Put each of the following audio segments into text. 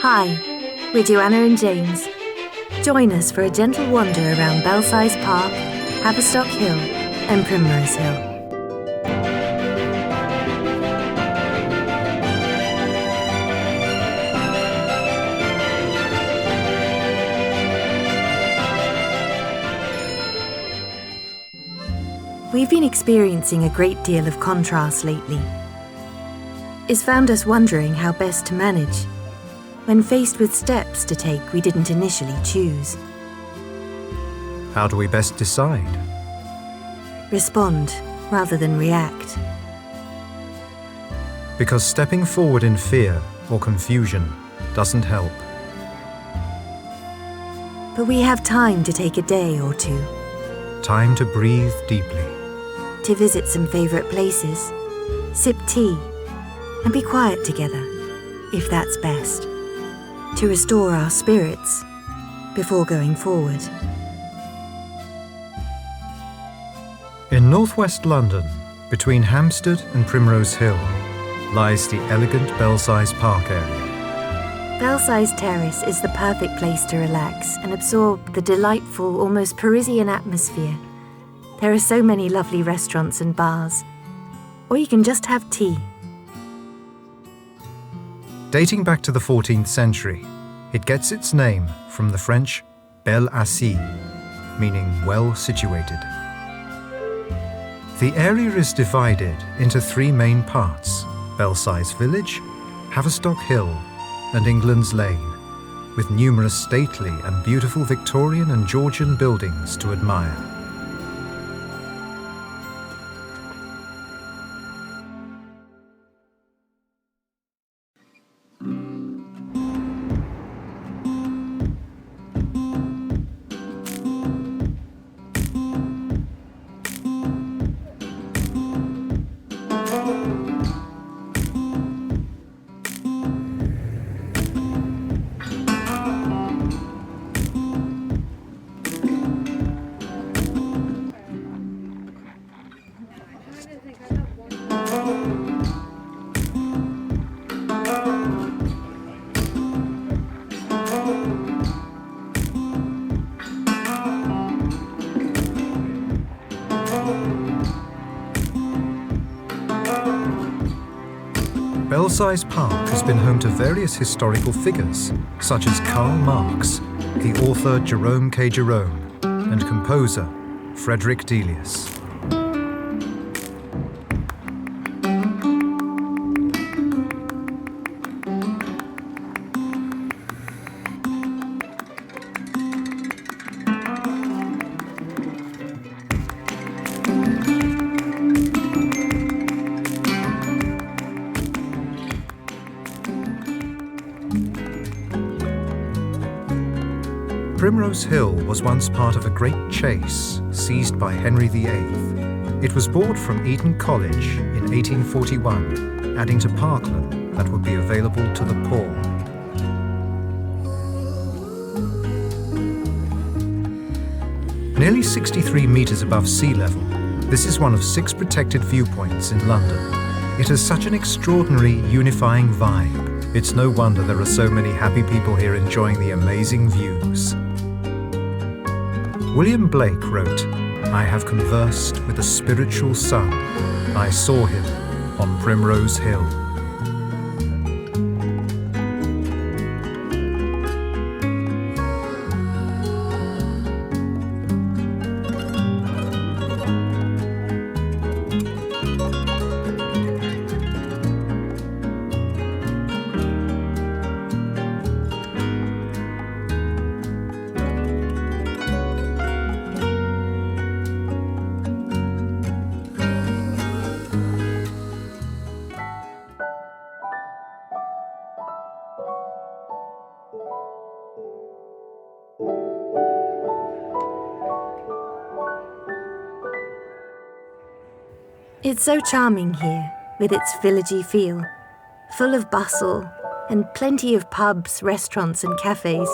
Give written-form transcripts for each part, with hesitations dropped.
Hi, we're Joanna and James. Join us for a gentle wander around Belsize Park, Haverstock Hill and Primrose Hill. We've been experiencing a great deal of contrast lately. It's found us wondering how best to manage when faced with steps to take we didn't initially choose. How do we best decide? Respond rather than react. Because stepping forward in fear or confusion doesn't help. But we have time to take a day or two. Time to breathe deeply. To visit some favourite places, sip tea, and be quiet together, if that's best. To restore our spirits before going forward. In northwest London, between Hampstead and Primrose Hill, lies the elegant Belsize Park area. Belsize Terrace is the perfect place to relax and absorb the delightful, almost Parisian atmosphere. There are so many lovely restaurants and bars. Or you can just have tea. Dating back to the 14th century, it gets its name from the French Belsize, meaning well situated. The area is divided into three main parts: Belsize Village, Haverstock Hill, and England's Lane, with numerous stately and beautiful Victorian and Georgian buildings to admire. Belsize Park has been home to various historical figures, such as Karl Marx, the author Jerome K. Jerome, and composer Frederick Delius. Primrose Hill was once part of a great chase seized by Henry VIII. It was bought from Eton College in 1841, adding to parkland that would be available to the poor. Nearly 63 metres above sea level, this is one of 6 protected viewpoints in London. It has such an extraordinary unifying vibe. It's no wonder there are so many happy people here enjoying the amazing views. William Blake wrote, "I have conversed with a spiritual son. I saw him on Primrose Hill." It's so charming here, with its villagey feel, full of bustle and plenty of pubs, restaurants and cafes.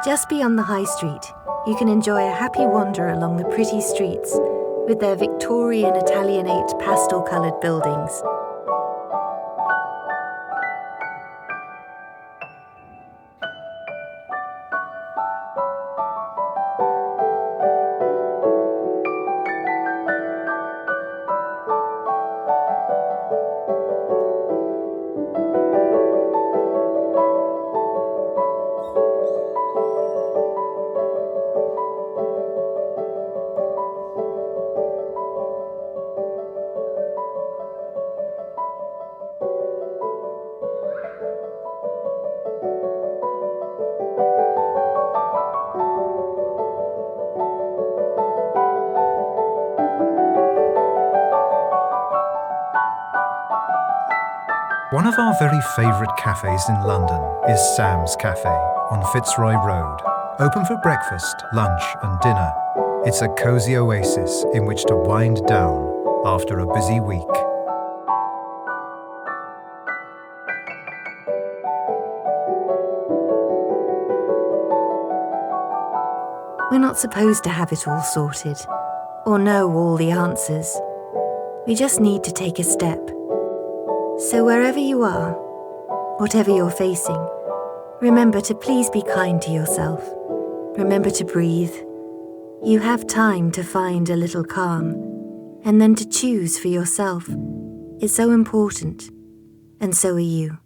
Just beyond the high street, you can enjoy a happy wander along the pretty streets with their Victorian Italianate pastel-coloured buildings. One of our very favourite cafes in London is Sam's Cafe on Fitzroy Road. Open for breakfast, lunch and dinner, it's a cosy oasis in which to wind down after a busy week. We're not supposed to have it all sorted or know all the answers. We just need to take a step. So wherever you are, whatever you're facing, remember to please be kind to yourself. Remember to breathe. You have time to find a little calm, and then to choose for yourself. It's so important, and so are you.